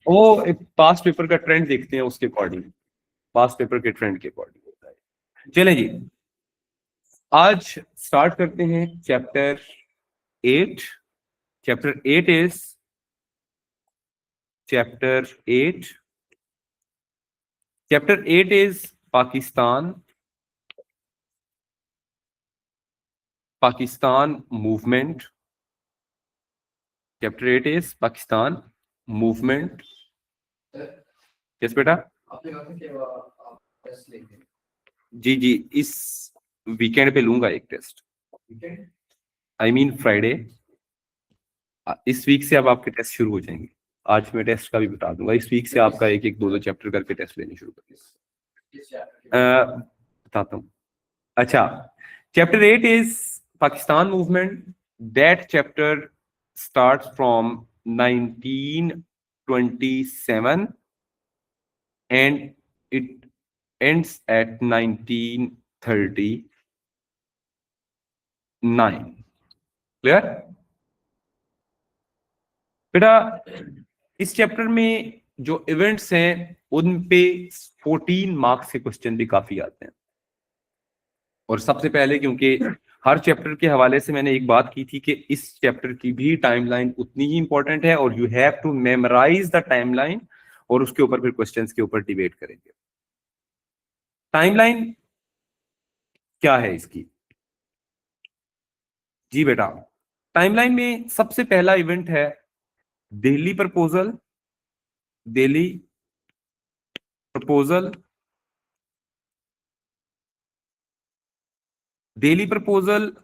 वो एक past paper का ट्रेंड देखते हैं, उसके अकॉर्डिंग, पास्ट पेपर के ट्रेंड के अकॉर्डिंग होता है। चलें जी, आज स्टार्ट करते हैं chapter 8। Chapter 8 is chapter 8 is Pakistan movement. Chapter 8 is Pakistan movement. Yes बेटा, जी जी, इस वीकेंड पे लूंगा एक टेस्ट, आई मीन फ्राइडे। इस वीक से अब आपके टेस्ट शुरू हो जाएंगे। आज मैं टेस्ट का भी बता दूंगा, इस वीक से आपका एक एक दो दो चैप्टर करके टेस्ट लेने शुरू करेंगे। बताता हूँ। अच्छा, chapter 8 is Pakistan movement. That chapter starts from 1927 and it ends at 1939. Clear बेटा? इस चैप्टर में जो इवेंट्स हैं उन पे 14 मार्क्स के क्वेश्चन भी काफी आते हैं। और सबसे पहले, क्योंकि हर चैप्टर के हवाले से मैंने एक बात की थी कि इस चैप्टर की भी टाइमलाइन उतनी ही इंपॉर्टेंट है और you have to memorise the timeline, और उसके ऊपर फिर क्वेश्चंस के ऊपर डिबेट करेंगे। टाइमलाइन क्या है इसकी? जी बेटा, टाइमलाइन में सबसे पहला इवेंट है Delhi proposal. Delhi proposal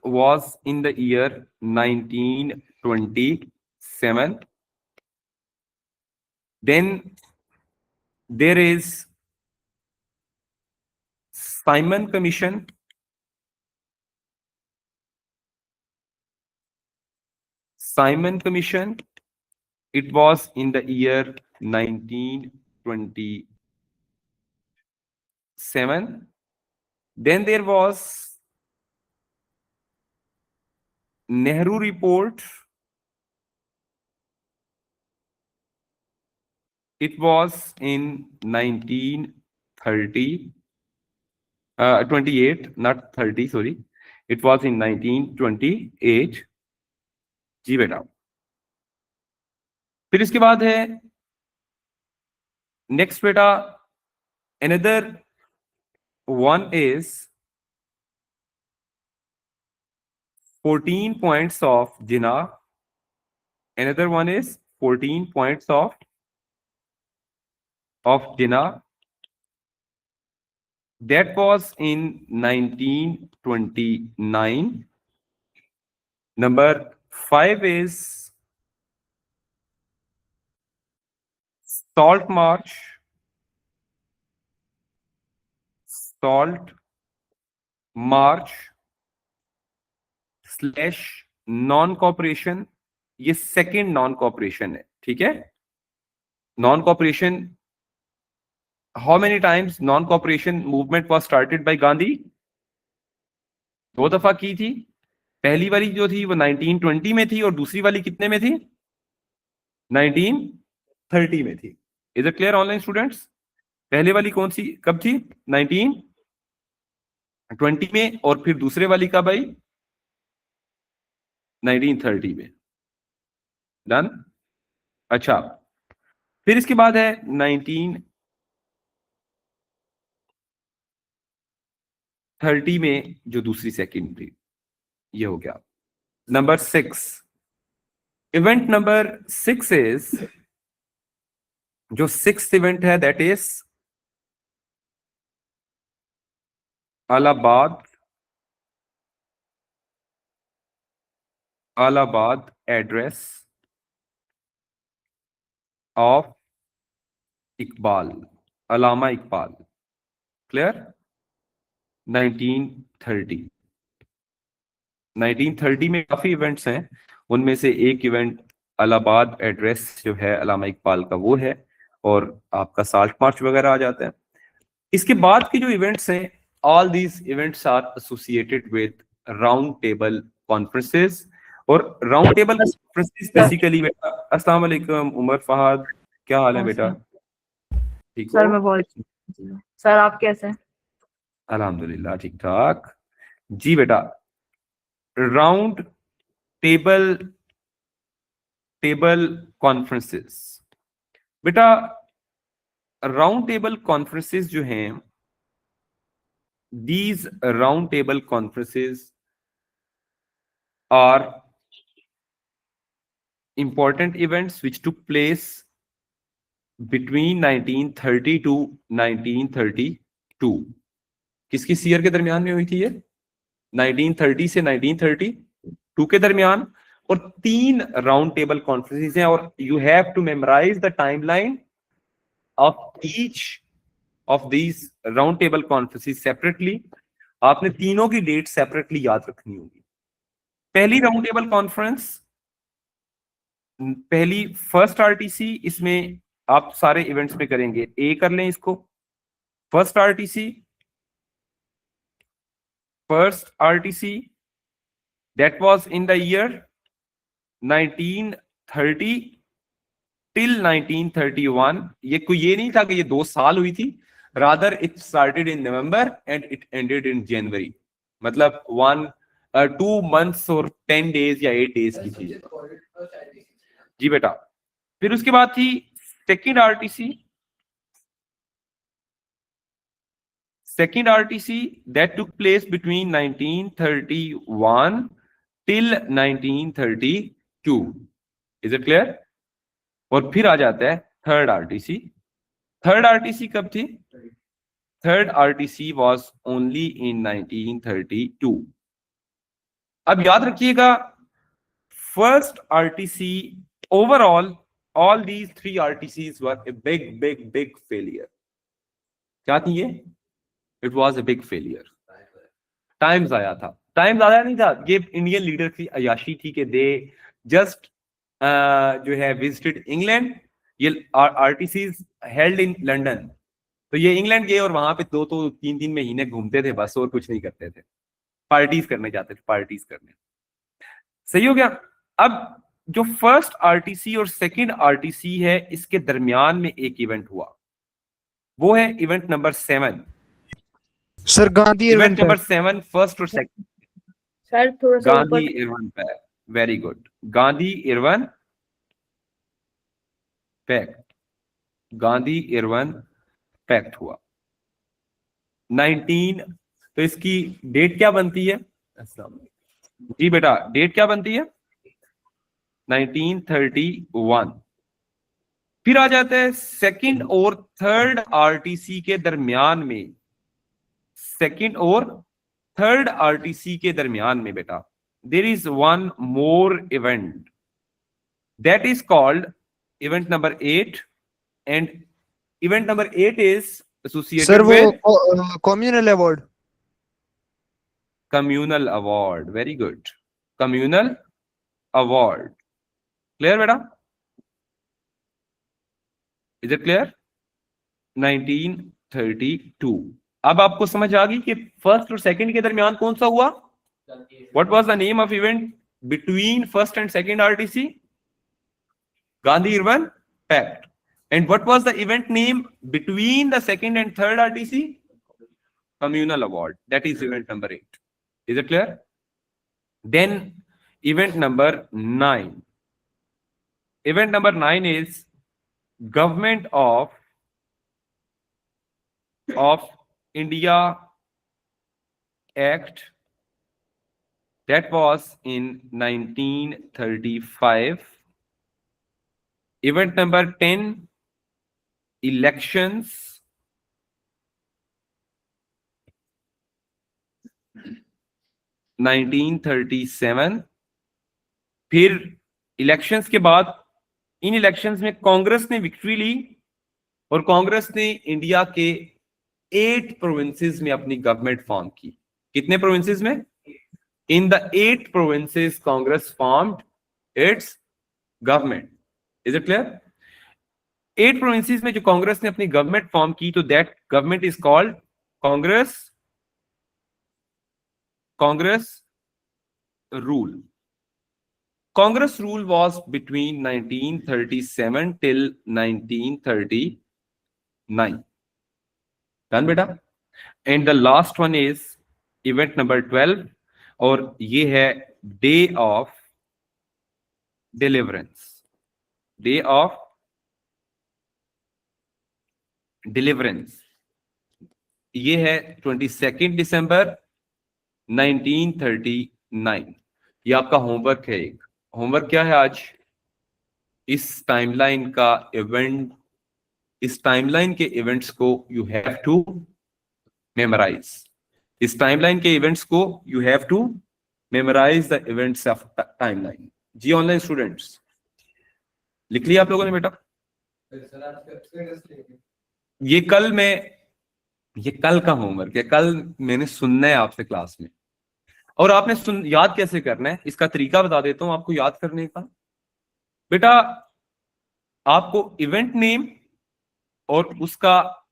was in the year 1927. Then there is Simon Commission. It was in the year 1927. Then there was Nehru Report. It was in 1930. 28, not 30, sorry. It was in 1928. जी बेटा। फिर इसके बाद है next बेटा, another one is 14 points of Jinnah. Another one is 14 points of Jinnah. That was in 1929. Number 5 is Salt March / non cooperation. ये second non cooperation है, ठीक है। Non cooperation, how many times non cooperation movement was started by Gandhi? 2 दफा की थी। पहली वाली जो थी वो 1920 में थी और दूसरी वाली कितने में थी? 1930 में थी। Is it clear online students? पहले वाली कौन सी कब थी? 1920 में, और फिर दूसरे वाली कब आई? 1930 में। डन। अच्छा, फिर इसके बाद है 1930 में जो दूसरी सेकंड थी, ये हो गया। नंबर 6, इवेंट नंबर 6 इज, जो 6th इवेंट है that is Allahabad address of Iqbal, Allama Iqbal. Clear? 1930 में काफी इवेंट्स हैं, उनमें से एक इवेंट अलाहाबाद एड्रेस जो है अलामा इकबाल का वो है, और आपका साल्ट मार्च वगैरह आ जाता है। इसके बाद के जो इवेंट्स हैं, all these events are associated with round table conferences, और राउंड टेबल कॉन्फ्रेंसेस बेसिकली बेटा, अस्सलाम वालेकुम उमर फहद, क्या हाल है बेटा, ठीक हो? सर मैं बहुत सर आप कैसे हैं? अल्हम्दुलिल्लाह ठीक ठाक जी बेटा। राउंड टेबल टेबल कॉन्फ्रेंसेस बेटा, राउंड टेबल कॉन्फ्रेंसेस जो हैं, these round table conferences are important events which took place between 1930 to 1932। किस किस ईयर के दरमियान में हुई थी ये? 1930 से 1932 के दरमियान। और 3 राउंड टेबल कॉन्फ्रेंसेस हैं, और you have to memorise the timeline of each of these round table conferences separately. आपने तीनों की डेट सेपरेटली याद रखनी होगी। पहली राउंड टेबल कॉन्फ्रेंस, पहली फर्स्ट आरटीसी, इसमें आप सारे इवेंट्स में करेंगे, ए कर लें इसको। First RTC that was in the year 1930 till 1931। ये नहीं था कि ये 2 साल हुई थी, rather it started in November and it ended in January. मतलब 2 मंथ्स और 10 डेज या 8 डेज की थी जी बेटा। फिर उसके बाद थी second RTC that took place between 1931 till 1932। Is it clear? और फिर आ जाता है थर्ड आरटीसी। थर्ड आरटीसी कब थी? Third RTC was only in 1932। अब याद रखिएगा, first RTC overall, all these 3 RTCs were a big failure। क्या थी ये? It was a big failure। Time आया था, टाइम ज्यादा नहीं था, ये इंडियन लीडर की अयाशी थी कि दे जस्ट जो है विजिटेड इंग्लैंड। ये आरटीसीज हेल्ड इन लंदन, तो ये इंग्लैंड गए और वहां पे 2-3 महीने घूमते थे बस, और कुछ नहीं करते थे, पार्टीज करने जाते थे, पार्टीज करने। सही हो गया। अब जो फर्स्ट आरटीसी और सेकंड आरटीसी है, इसके दरमियान में एक इवेंट हुआ, वो है event number 7। Sir Gandhi event number 7, first और सेकंड। सर थोड़ा सा गांधी ऊपर। Irwin pact, very good. Gandhi Irwin pact, Gandhi Irwin pact हुआ 19। तो इसकी डेट क्या बनती है जी बेटा? डेट क्या बनती है? 1931। फिर आ जाता है सेकंड और थर्ड आरटीसी के दरमियान में। सेकंड और थर्ड आरटीसी के दरमियान में बेटा, there is one more event that is called event number 8। And event number 8 is sir associated वो with communal award. Communal award, very good, communal award. Clear बेटा? Is it clear? 1932। अब आपको समझ आ गई कि फर्स्ट और सेकंड के दरमियान कौन सा हुआ? What was the name of event between first and second RTC? Gandhi Irwin pact. And what was the event name between the second and third RTC? Communal award. That is event number 8। Is it clear? Then event number 9। Event number 9 is Government of India Act, that was in 1935। Event number 10, elections, 1937। फिर elections के बाद, इन elections में कांग्रेस ने victory ली, और कांग्रेस ने India के 8 provinces में अपनी गवर्नमेंट फॉर्म की। कितने प्रोविंसेस में? In the 8 provinces Congress formed it's government. Is it clear? 8 provinces में जो कांग्रेस ने अपनी गवर्नमेंट फॉर्म की, तो that government is called Congress rule. Congress rule was between 1937 till 1939. Done बेटा. And the last one is event number 12 और ये है day of deliverance. Day of deliverance. ये है 22 दिसंबर 1939. ये आपका होमवर्क है. एक होमवर्क क्या है आज? इस टाइमलाइन का इवेंट, इस टाइमलाइन के इवेंट्स को यू हैव टू मेमोराइज. इस टाइमलाइन के इवेंट्स को you have to memorise the events of timeline. जी ऑनलाइन स्टूडेंट्स लिख लिया आप लोगों ने बेटा? ये कल का होमवर्क है. कल मैंने सुनना है आपसे क्लास में. और आपने याद कैसे करना है, इसका तरीका बता देता हूं आपको याद करने का. बेटा आपको इवेंट नेम और उसका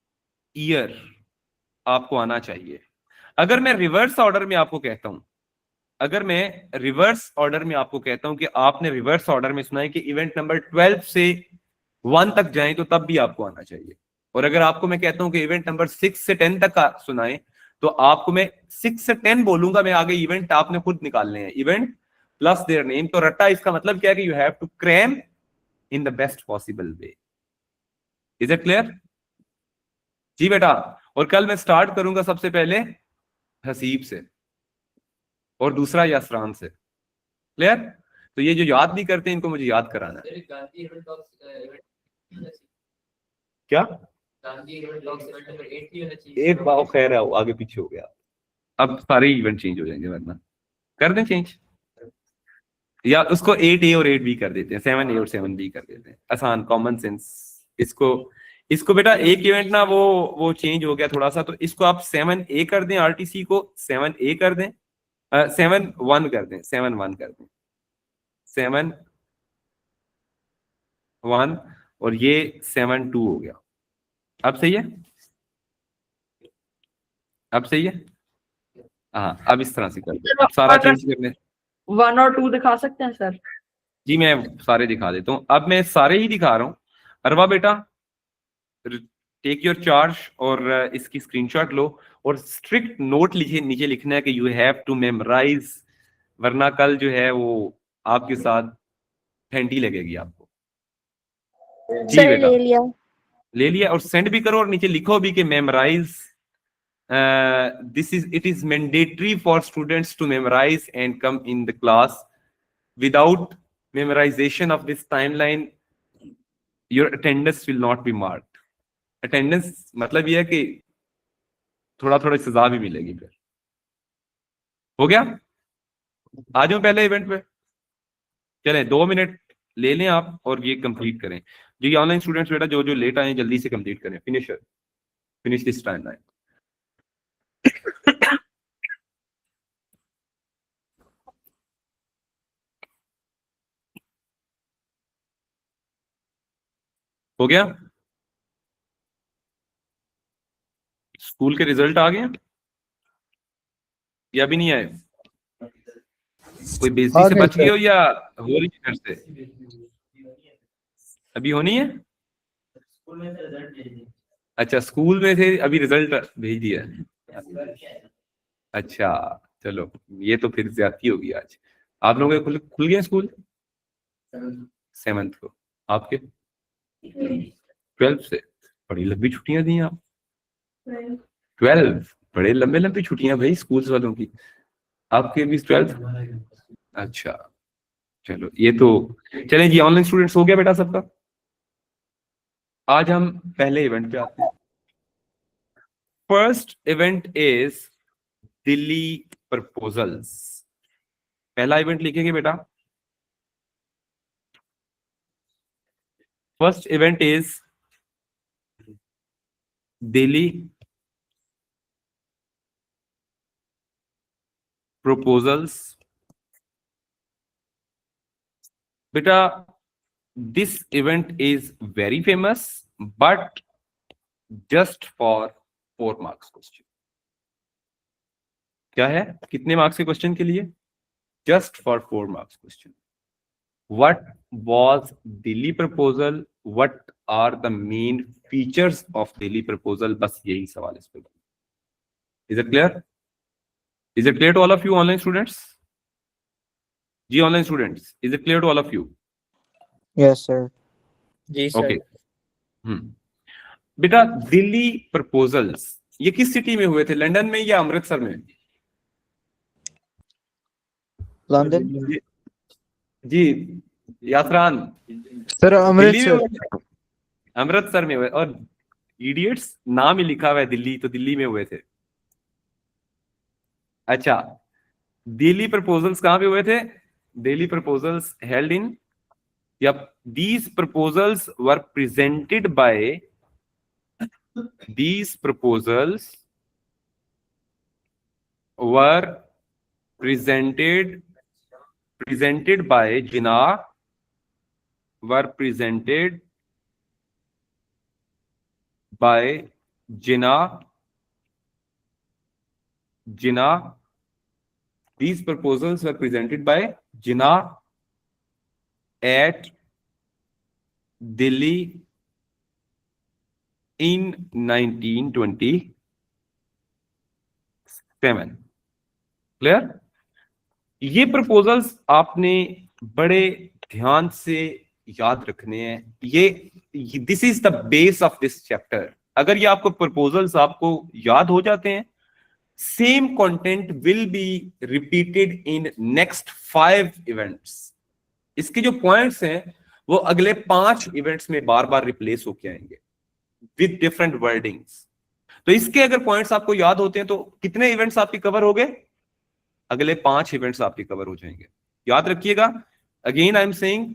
ईयर आपको आना चाहिए. अगर मैं रिवर्स ऑर्डर में आपको कहता हूं, कि आपने रिवर्स ऑर्डर में सुना है कि इवेंट नंबर 12 से 1 तक जाएं, तो तब भी आपको आना चाहिए. और अगर आपको मैं कहता हूं कि इवेंट नंबर 6 से 10 तक का सुनाए, तो आपको मैं 6 से 10 बोलूंगा. मैं आगे इवेंट आपने खुद निकालने हैं. Event plus their name. तो रट्टा इसका मतलब क्या है कि you have to cram in the best possible way. Is it clear? जी बेटा. और कल मैं स्टार्ट करूंगा सबसे पहले हसीब से और दूसरा यासरान से. क्लियर? तो ये जो याद नहीं करते इनको मुझे याद कराना है. क्या? एक बार खैर है, आगे पीछे हो गया. अब सारे इवेंट चेंज हो जाएंगे, वरना कर दें चेंज, या उसको 8A और 8B कर देते हैं, 7A और 7B कर देते हैं. आसान, कॉमन सेंस. इसको बेटा एक इवेंट ना वो चेंज हो गया थोड़ा सा, तो इसको आप 7A कर दें. आरटीसी को 7A कर दें, 7-1 कर दें, 7-1 कर दें, 7-1 और ये 7-2 हो गया. अब सही है? अब सही है? हाँ, अब इस तरह से कर दें. अब सारा चेंज कर दें. 1 और 2 दिखा सकते हैं सर? जी मैं सारे दिखा देता हूँ. अब मैं सारे ही दिखा रहा हूँ. अरवा बेटा टेक योर चार्ज और इसकी स्क्रीनशॉट लो और स्ट्रिक्ट नोट लिखे, नीचे लिखना है कि यू हैव टू मेमोराइज, वरना कल जो है वो आपके साथ फेंटी लगेगी आपको. जी बेटा ले लिया. और सेंड भी करो और नीचे लिखो भी कि memorise. it is mandatory for students to memorize and come in the class. Without memorization of this timeline, your attendance will not be marked. Attendance मतलब ये है कि थोड़ा थोड़ा सजा भी मिलेगी. फिर हो गया? आ जाओ पहले इवेंट पे. चलें 2 मिनट ले लें आप और ये कंप्लीट करें. जी ऑनलाइन स्टूडेंट्स बेटा जो जो लेट आए जल्दी से कंप्लीट करें. Finish this timeline. हो गया? स्कूल के रिजल्ट आ गए या अभी नहीं आए? कोई बेइज्जती से बच गए हो या हो रही है घर से? अभी होनी है? अच्छा स्कूल में थे, अभी रिजल्ट भेज दिया. अच्छा चलो, ये तो फिर ज्यादती होगी आज. आप लोगों के खुल गए स्कूल 7th को, आपके 12th से. बड़ी लंबी छुट्टियां दी आप. 12 बड़े लंबे छुट्टियां भाई स्कूल्स वालों की. आपके भी 12th? अच्छा चलो, ये तो चलें जी. ऑनलाइन स्टूडेंट्स हो गया बेटा सबका? आज हम पहले इवेंट पे आते हैं. First event is Delhi proposals. पहला इवेंट लिखेंगे बेटा. First event is Delhi proposals. Beta, this event is very famous, but just for 4 marks question. क्या है? कितने मार्क्स के क्वेश्चन के लिए? Just for 4 marks question. what was Delhi proposal, what are the main features of Delhi proposal, बस यही सवाल इस पे। Is it clear? Is it clear to all of you online students? जी online students, is it clear to all of you? Yes, sir. जी sir. Okay. बेटा Delhi proposals ये किस सिटी में हुए थे, लंदन में या अमृतसर में? London. जी यासरान, Sir, दिल्ली में Amritsar. हुए थे? अमृतसर में हुए, और इडियट्स नाम ही लिखा हुआ है दिल्ली, तो दिल्ली में हुए थे। अच्छा, दिल्ली प्रपोजल्स कहां पे हुए थे? Delhi proposals held in, Yep, these proposals were presented by Jinnah, were presented by Jinnah. These proposals were presented by Jinnah at Delhi in 1927. Clear? ये प्रपोजल्स आपने बड़े ध्यान से याद रखने हैं। ये this is the base of this chapter. अगर ये आपको प्रपोजल्स आपको याद हो जाते हैं, same content will be repeated in next 5 events. इसके जो पॉइंट्स हैं वो अगले 5 इवेंट्स में बार बार रिप्लेस होके आएंगे विद डिफरेंट वर्डिंग्स। तो इसके अगर पॉइंट्स आपको याद होते हैं तो कितने इवेंट्स आपके कवर हो गए? अगले 5 इवेंट्स आपके कवर हो जाएंगे। याद रखिएगा, अगेन आई एम सेइंग,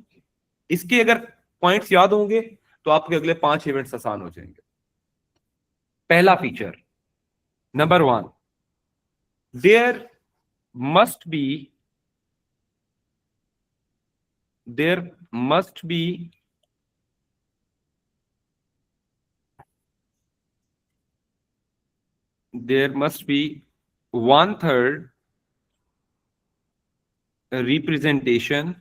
इसके अगर पॉइंट्स याद होंगे तो आपके अगले 5 इवेंट्स आसान हो जाएंगे। पहला feature, number 1, there must be one-third representation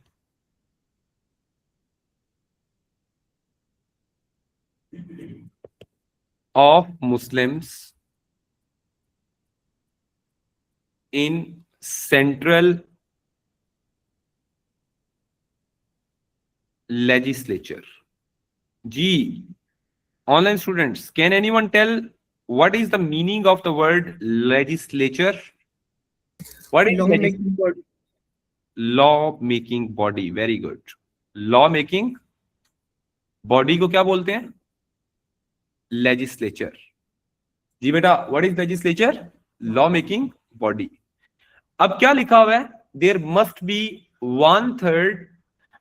of Muslims in central legislature. G. Online students, can anyone tell what is the meaning of the word legislature? What is law making body? Very good. Law making body को क्या बोलते हैं? Legislature. जी बेटा, what is legislature? Law making body. अब क्या लिखा हुआ है? There must be 1/3।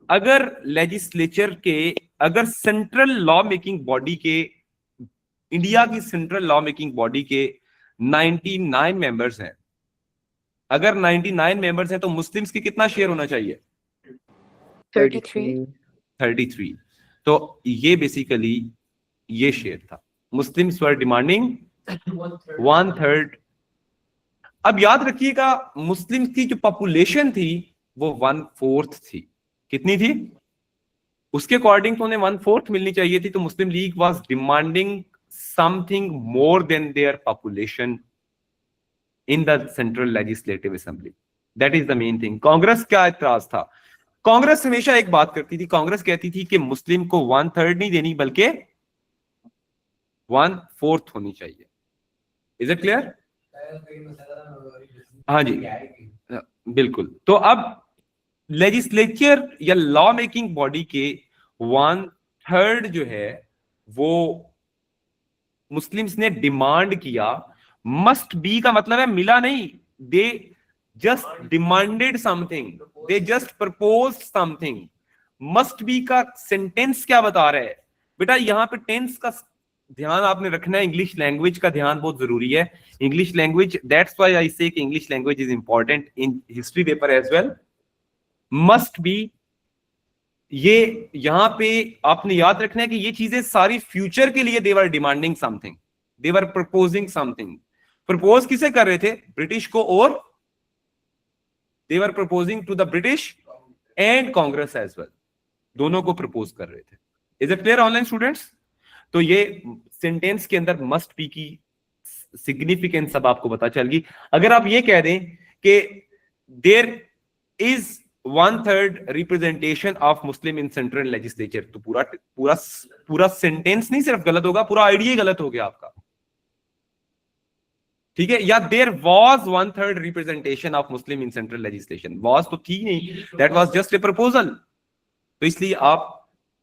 अगर लेजिस्लेचर के, अगर सेंट्रल लॉ मेकिंग बॉडी के, इंडिया की सेंट्रल लॉ मेकिंग बॉडी के 99 मेंबर्स हैं, अगर 99 मेंबर्स हैं तो मुस्लिम्स की कितना शेयर होना चाहिए? 33। तो ये बेसिकली ये शेयर था। Muslims were demanding 1/3। अब याद रखिएगा, मुस्लिम्स की जो पॉपुलेशन थी वो 1/4 थी। कितनी थी? उसके अकॉर्डिंग तो उन्हें 1/4 मिलनी चाहिए थी। तो Muslim League was demanding something more than their population in the central legislative assembly. That is the main thing. Congress क्या एतराज था? कांग्रेस हमेशा एक बात करती थी, कांग्रेस कहती थी कि मुस्लिम को 1/3 नहीं देनी बल्कि 1/4 होनी चाहिए। Is it clear? हाँ जी, बिल्कुल। तो अब लेजिस्लेचर या लॉ मेकिंग बॉडी के 1/3 जो है वो मुस्लिम्स ने डिमांड किया। मस्ट बी का मतलब है मिला नहीं, they just demanded something, they just propose something. Must be का सेंटेंस क्या बता रहा है बेटा? यहां पे टेंस का ध्यान आपने रखना है, इंग्लिश लैंग्वेज का ध्यान बहुत जरूरी है। English language, that's why I say कि English language is important in history paper as well. Must be, ये यहां पे आपने याद रखना है कि ये चीजें सारी फ्यूचर के लिए, they're demanding something, they're proposing something. Propose किसे कर रहे थे? ब्रिटिश को, और they're proposing to the British and Congress as well, दोनों को प्रपोज कर रहे थे। Is it clear online students? तो ये सेंटेंस के अंदर मस्ट बी की सिग्निफिकेंस अब आपको पता चल गई। अगर आप ये कह दें कि there is 1/3 representation of Muslim in central legislature, तो पूरा पूरा पूरा सेंटेंस नहीं सिर्फ गलत होगा, पूरा आइडिया ही गलत हो गया आपका, ठीक है? या there was 1/3 representation of Muslim in central legislation, was तो थी नहीं, that was just a proposal. तो इसलिए आप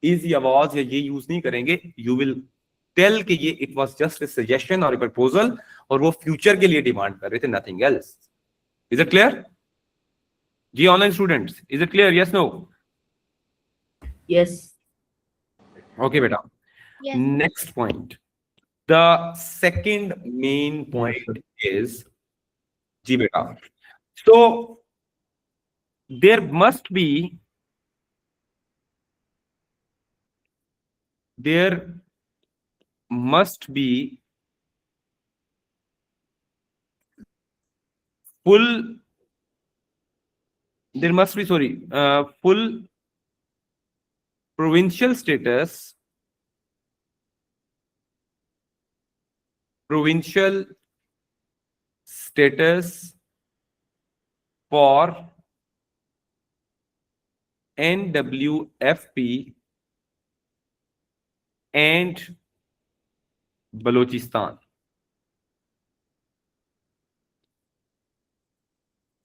इज या वाज या ये यूज नहीं करेंगे, यू विल टेल कि ये it was just A suggestion और ए प्रपोजल, और वो फ्यूचर के लिए डिमांड कर रहे थे, nothing else. Is it clear जी online students? Is it clear? Yes no? Yes. Okay बेटा, Yes. Next point, the second main point is, जी बेटा, so there must be full full provincial status for NWFP and Balochistan.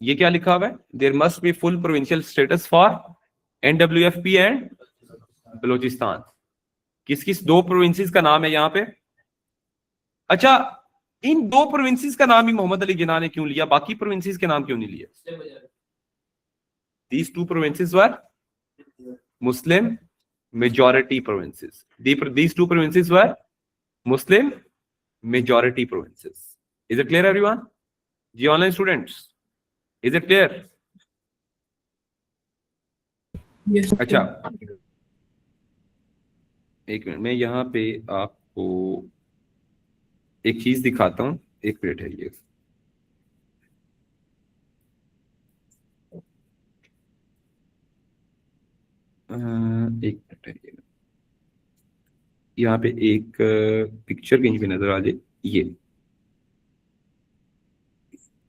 ये क्या लिखा हुआ है? There must be full provincial status for NWFP and Balochistan. किस किस दो प्रोविंसेस का नाम है यहाँ पे? अच्छा, इन दो प्रोविंसेस का नाम ही मोहम्मद अली जिन्ना ने क्यों लिया, बाकी प्रोविंसेस के नाम क्यों नहीं लिया? These two provinces were Muslim majority provinces. These two provinces were Muslim majority provinces. Is it clear everyone? Ji online students, is it clear? Yes. अच्छा, एक मिनट, मैं यहाँ पे आपको एक चीज दिखाता हूँ, एक मिनट है ये। एक मिनट है ये, यहाँ पे एक पिक्चर कहीं पे नजर आ जाए,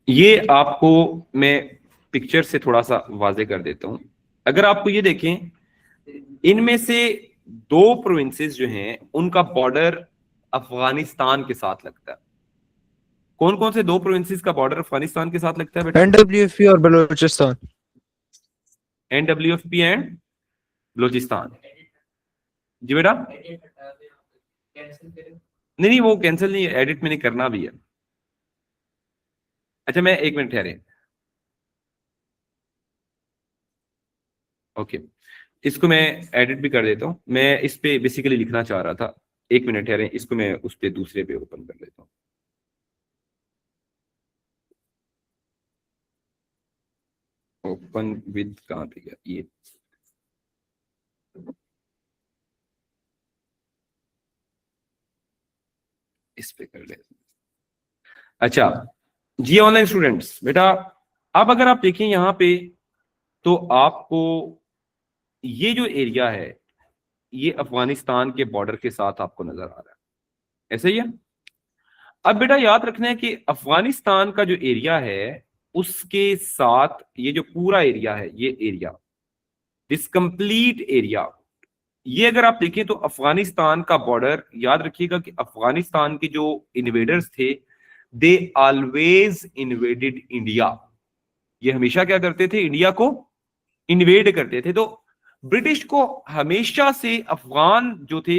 ये आपको मैं पिक्चर से थोड़ा सा वाजे कर देता हूं। अगर आपको ये देखें, इनमें से दो प्रोविंसेस जो हैं उनका बॉर्डर अफगानिस्तान के साथ लगता है। कौन कौन से दो प्रोविंसेस का बॉर्डर अफगानिस्तान के साथ लगता है बेटा? NWFP और बलूचिस्तान। NWFP and Baluchistan. जी बेटा? नहीं, वो कैंसिल नहीं, एडिट मैंने करना भी है। अच्छा, मैं एक मिनट ठहरे, ओके, इसको मैं एडिट भी कर देता हूं। मैं इस पे बेसिकली लिखना चाह रहा था, एक मिनट ठहरे, इसको मैं उस पे दूसरे पे ओपन कर लेता हूं। ओपन विद कहां पे गया ये? इस पे कर लेते। अच्छा जी ऑनलाइन स्टूडेंट्स, बेटा अब अगर आप देखें यहाँ पे, तो आपको ये जो एरिया है ये अफगानिस्तान के बॉर्डर के साथ आपको नजर आ रहा है, ऐसे ही है। अब बेटा याद रखना है कि अफगानिस्तान का जो एरिया है उसके साथ ये जो पूरा एरिया है, ये एरिया, दिस कंप्लीट एरिया, ये अगर आप देखें तो अफगानिस्तान का बॉर्डर, याद रखिएगा कि अफगानिस्तान के जो इन्वेडर्स थे, दे ऑलवेज इन्वेडेड इंडिया। ये हमेशा क्या करते थे? इंडिया को इन्वेड करते थे। तो ब्रिटिश को हमेशा से अफगान जो थे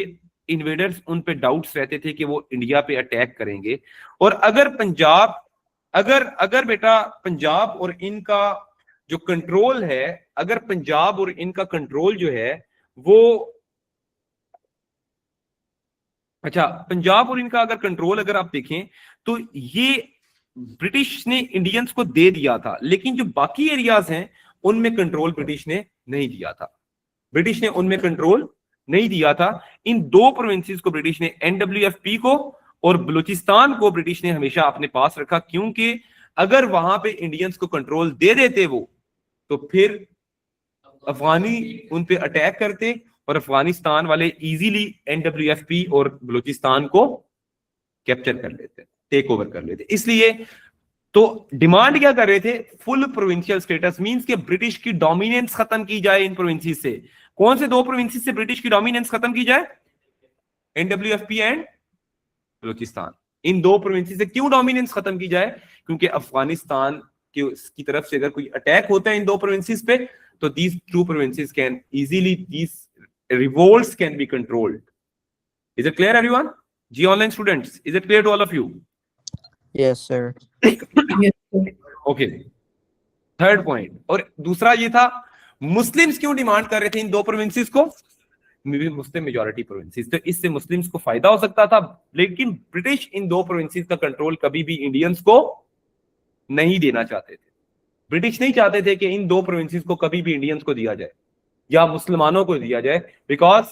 इन्वेडर्स, उन पे डाउट्स रहते थे कि वो इंडिया पे अटैक करेंगे। और अगर पंजाब, अगर बेटा पंजाब और इनका जो कंट्रोल है, अगर पंजाब और इनका कंट्रोल जो है वो, अच्छा पंजाब और इनका अगर कंट्रोल अगर आप देखें तो ये ब्रिटिश ने इंडियंस को दे दिया था, लेकिन जो बाकी एरियाज हैं उनमें कंट्रोल ब्रिटिश ने नहीं दिया था। ब्रिटिश ने उनमें कंट्रोल नहीं दिया था। इन दो प्रोविंसेस को ब्रिटिश ने, NWFP को और बलूचिस्तान को ब्रिटिश ने हमेशा अपने पास रखा, क्योंकि अगर वहां पे इंडियंस को कंट्रोल दे देते वो, तो फिर अफगानी उन पे अटैक करते और अफगानिस्तान वाले इजीली NWFP और बलूचिस्तान को कैप्चर कर लेते, टेक ओवर कर लेते। इसलिए तो डिमांड क्या कर रहे थे, फुल प्रोविंशियल स्टेटस, मींस के ब्रिटिश की डोमिनेंस खत्म की जाए इन प्रोविंसेस से। कौन से दो प्रोविंसेस से ब्रिटिश की डोमिनेंस खत्म की जाए? NWFP and Balochistan. इन दो प्रोविंसेस से क्यों डोमिनेंस खत्म की जाए? क्योंकि अफगानिस्तान की तरफ से अगर कोई अटैक होता है इन दो प्रोविंसेस पे, तो these two provinces can easily, these revolts can be controlled. Is it clear everyone? जी online students, is it clear to all of you? Yes, sir. Yes, sir. Okay, third point. और दूसरा ये था, Muslims क्यों demand कर रहे थे इन दो प्रोविंसेस को? मुस्लिम मेजॉरिटी प्रोविंसेस, तो इससे मुस्लिम्स को फायदा हो सकता था, लेकिन ब्रिटिश इन दो प्रोविंसेस का कंट्रोल कभी भी इंडियंस को नहीं देना चाहते थे। ब्रिटिश नहीं चाहते थे कि इन दो प्रोविंसेस को कभी भी इंडियंस को दिया जाए या मुसलमानों को दिया जाए, बिकॉज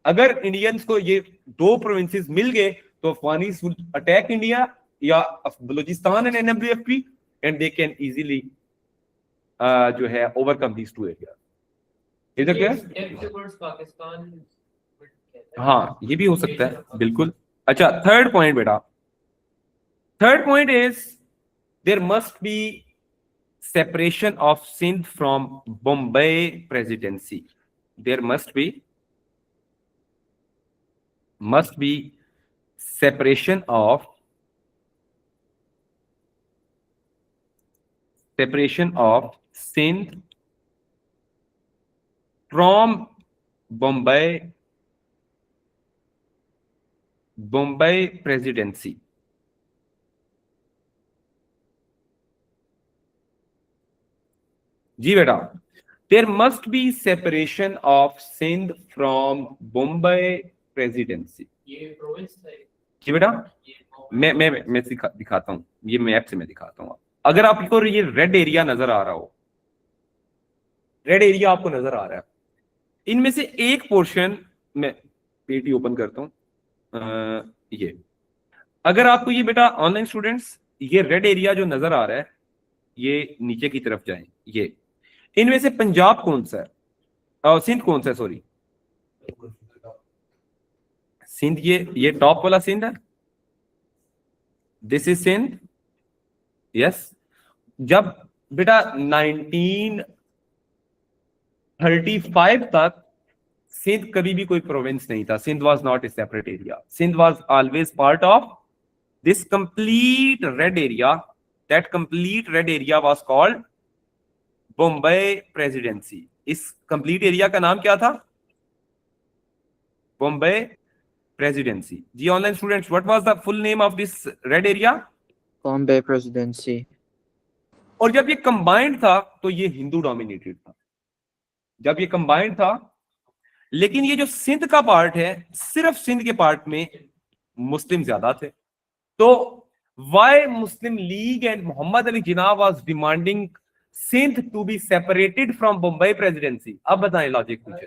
अगर इंडियंस को ये दो प्रोविंसेस मिल गए तो अफगानीज विल अटैक इंडिया या Balochistan and NWFP and they can easily जो है overcome these two area. Is it clear? हाँ, ये भी हो सकता है, बिल्कुल। अच्छा, थर्ड पॉइंट बेटा, third point is there must be separation of Sindh from Bombay presidency. There must be separation of Sindh from Bombay presidency. जी बेटा, there must be separation of Sindh from Bombay presidency. ये प्रोविंस है जी बेटा, मैं दिखाता हूँ, ये मैप से मैं दिखाता हूँ। अगर आपको ये रेड एरिया नजर आ रहा हो, रेड एरिया आपको नजर आ रहा है, इनमें से एक पोर्शन, मैं पेटी ओपन करता हूँ, ये अगर आपको ये बेटा ऑनलाइन स्टूडेंट्स, ये रेड एरिया जो नजर आ रहा है, ये नीचे की तरफ जाएं, ये इनमें से पंजाब कौन सा है, सिंध कौन सा है, सॉरी सिंध, ये टॉप वाला सिंध है, दिस इज सिंध, यस। जब बेटा 1935 तक सिंध कभी भी कोई प्रोविंस नहीं था, Sindh was not a separate area, Sindh was always part of this complete red area, that complete red area was called Bombay presidency. इस कंप्लीट एरिया का नाम क्या था? बॉम्बे प्रेसिडेंसी। जी online students, what was the full name of this red area? Bombay presidency. और जब ये combined था तो ये हिंदू डोमिनेटेड था, जब ये कंबाइंड था। लेकिन ये जो सिंध का पार्ट है, सिर्फ सिंध के पार्ट में मुस्लिम ज्यादा थे, तो why Muslim League and Mohammad Ali Jinnah was demanding Sindh to be separated from Bombay presidency? अब बताएं लॉजिक मुझे।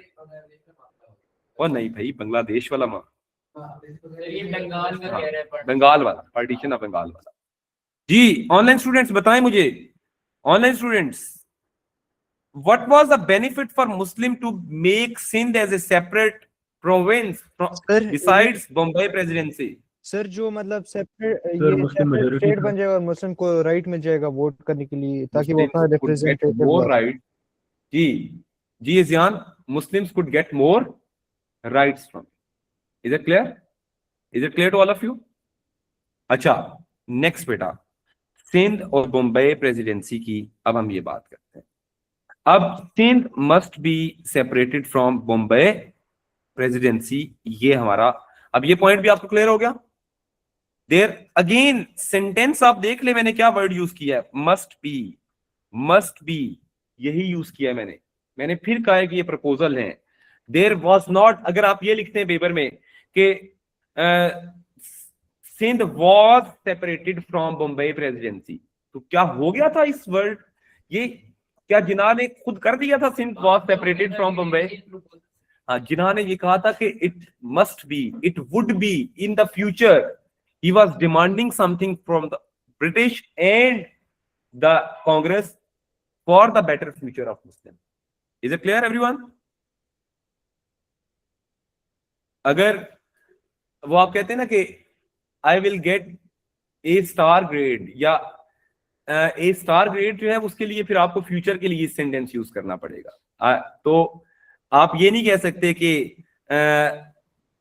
और नहीं भाई, बांग्लादेश वाला मां, ये बंगाल का कह रहा है बंगाल वाला, पार्टीशन ऑफ बंगाल वाला। जी ऑनलाइन स्टूडेंट्स बताएं मुझे, online students, what was the benefit for Muslim to make Sindh as a separate province Sir, besides Bombay presidency? Sir जो मतलब सेपरेट Sir, ये Muslim सेपरेट majority स्टेट था। बन जाएगा और मुस्लिम को राइट मिल जाएगा वोट करने के लिए, ताकि वो अपना Muslims could get representative more right. जी Zian, Muslims could get more rights from. Is it clear? Is it clear to all of you? अच्छा, नेक्स्ट बेटा, सिंध और बॉम्बे प्रेसिडेंसी की अब हम ये बात करते हैं। अब Sindh must be separated from Bombay presidency, ये हमारा, अब ये पॉइंट भी आपको क्लियर हो गया। देयर अगेन सेंटेंस आप देख ले, मैंने क्या वर्ड यूज किया है, मस्ट बी, यही यूज किया है मैंने फिर कहा है कि ये प्रपोजल है। देयर वाज नॉट, अगर आप ये लिखते हैं पेपर में कि Sindh was separated from Bombay presidency, तो क्या हो गया था इस वर्ड, ये क्या जिन्ना ने खुद कर दिया था Sindh was separated from Bombay? हाँ, जिन्ना ने ये कहा था कि it must be, it would be in the future, he was demanding something from the British and the Congress for the better future of Muslim. Is it clear everyone? अगर वो आप कहते हैं ना कि I will get A star grade या A star grade जो है उसके लिए फिर आपको फ्यूचर के लिए सेंटेंस यूज करना पड़ेगा। तो आप ये नहीं कह सकते कि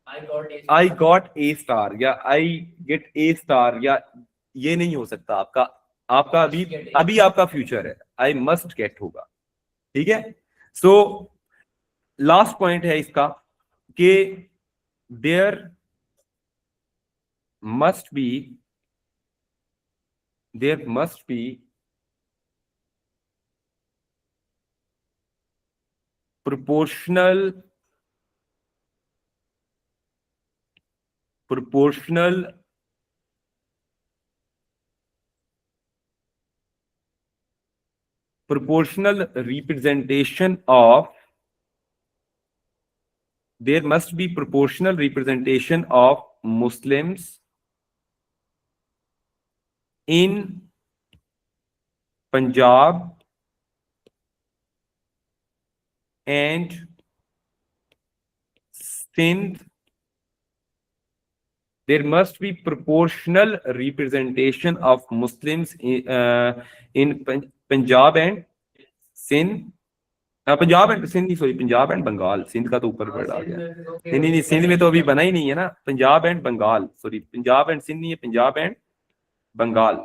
आई गॉट ए स्टार या आई गेट ए स्टार, या ये नहीं हो सकता आपका। आपका अभी आपका फ्यूचर है, आई मस्ट गेट होगा। ठीक है। सो लास्ट पॉइंट है इसका कि there must be proportional representation of there must be proportional representation of Muslims in Punjab and Sindh. There must be proportional representation of Muslims in Punjab and Sindh. Punjab and Sindh नहीं, sorry, Punjab and Bengal. Sindh का तो ऊपर word आ गया। नहीं, सिंध में तो अभी बना ही नहीं है ना। Punjab and Bengal, sorry, Punjab and Sindh नहीं है, पंजाब एंड बंगाल।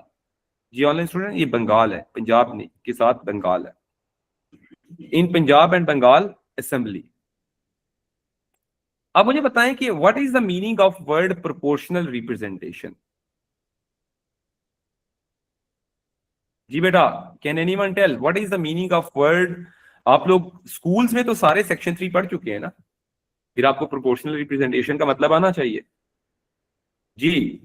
जी ऑनलाइन स्टूडेंट, ये बंगाल है, पंजाब नहीं के साथ बंगाल है। In Punjab and Bengal assembly. अब मुझे बताएं कि what is the meaning of word proportional representation. जी बेटा, can anyone tell what is the meaning of word? आप लोग स्कूल्स में तो सारे सेक्शन 3 पढ़ चुके हैं ना, फिर आपको प्रोपोर्शनल रिप्रेजेंटेशन का मतलब आना चाहिए। जी,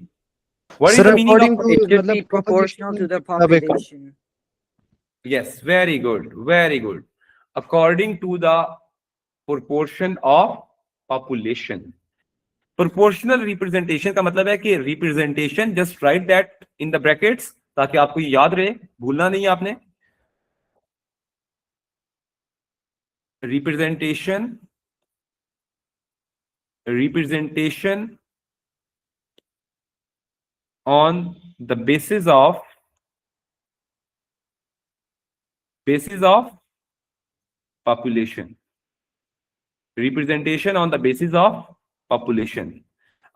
what is the meaning of? It should be proportional to the population. Yes, very good, very good. According to the proportion of population. Proportional representation का मतलब है कि representation, just write that in the brackets ताकि आपको ये याद रहे, भूलना नहीं है आपने। Representation on the basis of population. Representation on the basis of population.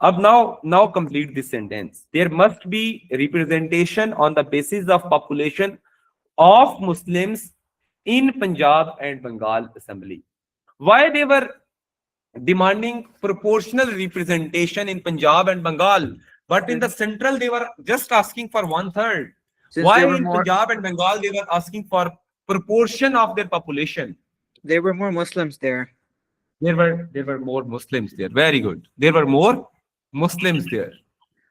Ab now complete this sentence. There must be representation on the basis of population of Muslims in Punjab and Bengal Assembly. Why they were demanding proportional representation in Punjab and Bengal, but in the central they were just asking for 1/3. Since Why there were in more, Punjab and Bengal they were asking for proportion of their population? there were more Muslims there. There were more Muslims there. Very good. There were more Muslims there.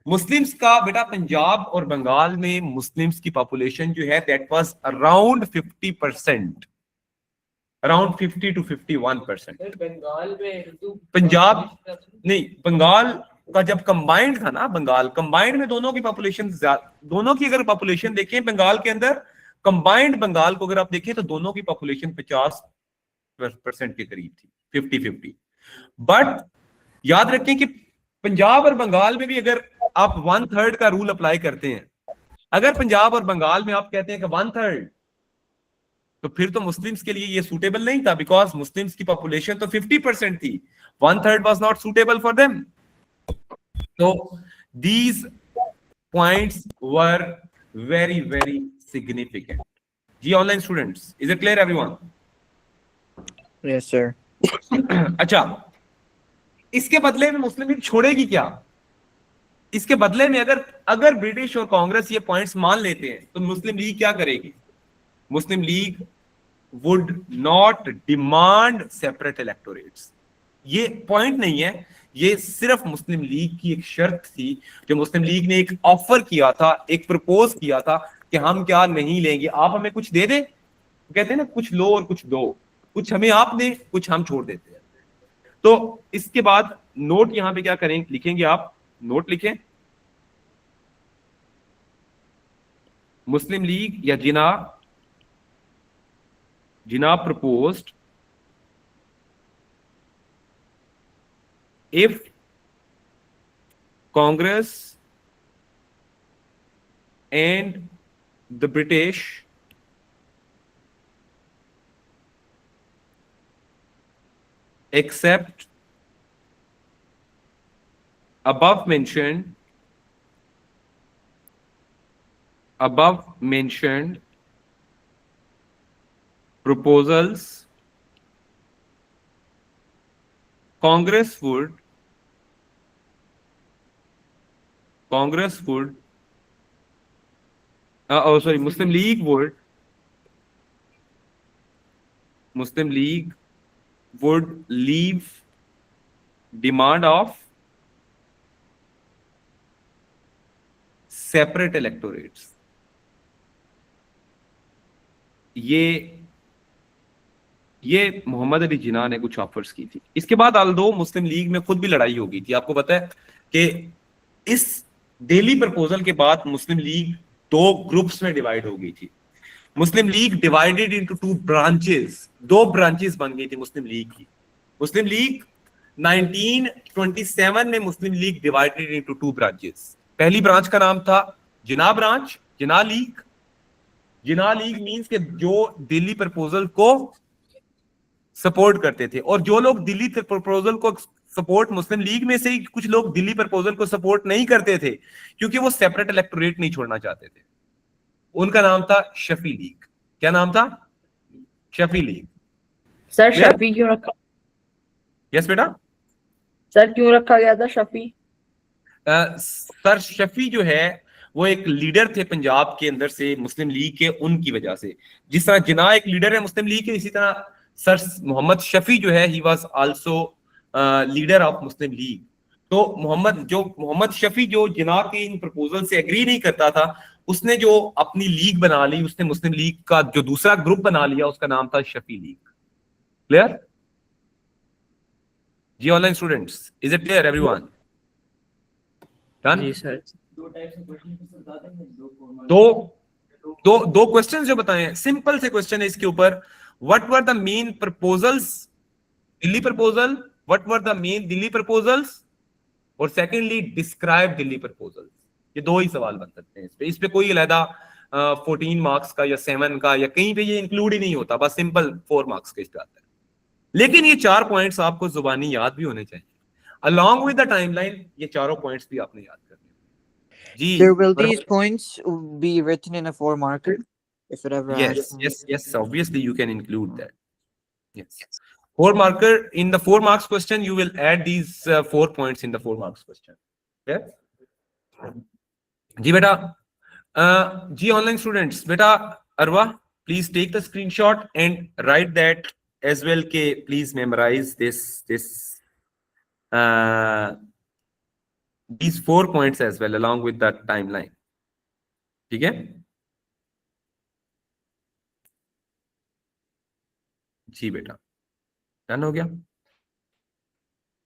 Muslims का बेटा पंजाब और बंगाल में Muslims की population जो है that was around 50%, around 50 to 51%. Bengal में पंजाब नहीं, बंगाल का जब कंबाइंड था ना, बंगाल कंबाइंड में दोनों की पॉपुलेशन, दोनों की अगर पॉपुलेशन देखें बंगाल के अंदर, कंबाइंड बंगाल को अगर आप देखें तो दोनों की पॉपुलेशन 50% के करीब थी, 50-50। बट याद रखें कि पंजाब और बंगाल में भी अगर आप 1/3 का रूल अप्लाई करते हैं, अगर पंजाब और बंगाल में आप कहते हैं कि 1/3, तो फिर तो मुस्लिम्स के लिए ये सूटेबल नहीं था, बिकॉज मुस्लिम्स की पॉपुलेशन तो 50% थी। 1/3 was not suitable for them. तो these points were very very significant. जी online students, is it clear everyone? Yes, sir. अच्छा, इसके बदले में मुस्लिम लीग छोड़ेगी क्या? इसके बदले में अगर ब्रिटिश और कांग्रेस ये पॉइंट्स मान लेते हैं तो मुस्लिम लीग क्या करेगी? Muslim League would not demand separate electorates. ये पॉइंट नहीं है, ये सिर्फ मुस्लिम लीग की एक शर्त थी जो मुस्लिम लीग ने एक ऑफर किया था, एक प्रपोज किया था कि हम क्या नहीं लेंगे, आप हमें कुछ दे दें। कहते हैं ना, कुछ लो और कुछ दो, कुछ हमें आप दें, कुछ हम छोड़ देते हैं। तो इसके बाद नोट यहां पे क्या करें, लिखेंगे आप, नोट लिखें, मुस्लिम लीग या जिना proposed if Congress and the British accept above mentioned proposals, Congress would Muslim League would leave demand of separate electorates. ये मोहम्मद अली जिन्ना ने कुछ ऑफर्स की थी। इसके बाद आल्दो मुस्लिम लीग में खुद भी लड़ाई हो गई थी। आपको पता है कि इस दिल्ली प्रपोजल के बाद मुस्लिम लीग दो ग्रुप्स में डिवाइड हो गई थी। Muslim League divided into two branches, दो ब्रांचेस बन गई थी मुस्लिम लीग की। मुस्लिम लीग 1927 में Muslim League divided into two branches. पहली ब्रांच का नाम था जिन्ना ब्रांच, जिन्ना लीग। जिन्ना लीग मींस कि जो दिल्ली प्रपोजल को सपोर्ट करते थे, और जो लोग दिल्ली प्रपोजल को सपोर्ट, मुस्लिम लीग में से ही कुछ लोग दिल्ली प्रपोजल को सपोर्ट नहीं करते थे क्योंकि वो सेपरेट इलेक्टोरेट नहीं छोड़ना चाहते थे। उनका नाम था शफी लीग। क्या नाम था? Shafi league. Sir Clear? Shafi क्यों रखा? यस बेटा। सर क्यों रखा गया था शफी? सर शफी जो है वो एक लीडर थे पंजाब के अंदर से मुस्लिम लीग के, उनकी वजह से। जिस तरह जिन्ना एक लीडर है मुस्लिम लीग के, इसी तरह सर मोहम्मद शफी जो है he was also leader of Muslim league. तो मोहम्मद शफी जो जिन्ना के इन प्रपोजल से एग्री नहीं करता था, उसने जो अपनी लीग बना ली, उसने मुस्लिम लीग का जो दूसरा ग्रुप बना लिया, उसका नाम था शफी लीग। क्लियर जी online students? Is it clear everyone? Done? जी सर। दो क्वेश्चन जो बताए हैं, सिंपल से क्वेश्चन है इसके ऊपर। What were the main proposals Delhi proposal, what were the main Delhi proposals, और सेकेंडली डिस्क्राइब दिल्ली प्रपोजल्स। ये दो ही सवाल बन सकते हैं इस पे कोई अलहदा 14 मार्क्स का या 7 का या कहीं पे ये इंक्लूड ही नहीं होता, बस सिंपल 4 मार्क्स का इस पे आता है। लेकिन ये 4 पॉइंट्स आपको जुबानी याद भी होने चाहिए। अलॉन्ग विद द टाइमलाइन ये चारों पॉइंट्स भी आपने याद करने हैं। जी Sir, will these points be written in a 4 marker if it ever yes asks? yes obviously you can include that. Yes, 4 marker in the 4 marks question, you will add these 4 points in the 4 marks question. Yeah? जी बेटा। जी online students, बेटा Arwa please take the screenshot and write that as well के please memorise this these 4 points as well along with that timeline. ठीक है जी बेटा, done हो गया?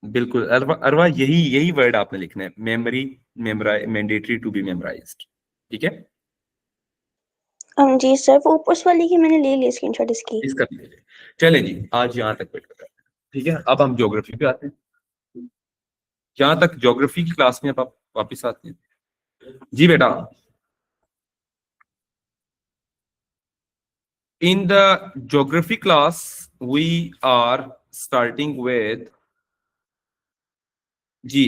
बिल्कुल अरवा यही वर्ड आपने लिखना है, मैंडेटरी टू बी मेमोराइज्ड। ठीक है जी सर, वो उस वाली की मैंने ले ली स्क्रीनशॉट इसकी। इसका भी ले लें। चले जी, आज यहाँ तक बैठ कर। ठीक है, अब हम ज्योग्राफी पे आते हैं। जहां तक ज्योग्राफी की क्लास में आप वापिस आते हैं। जी बेटा, in the geography class we are starting with ji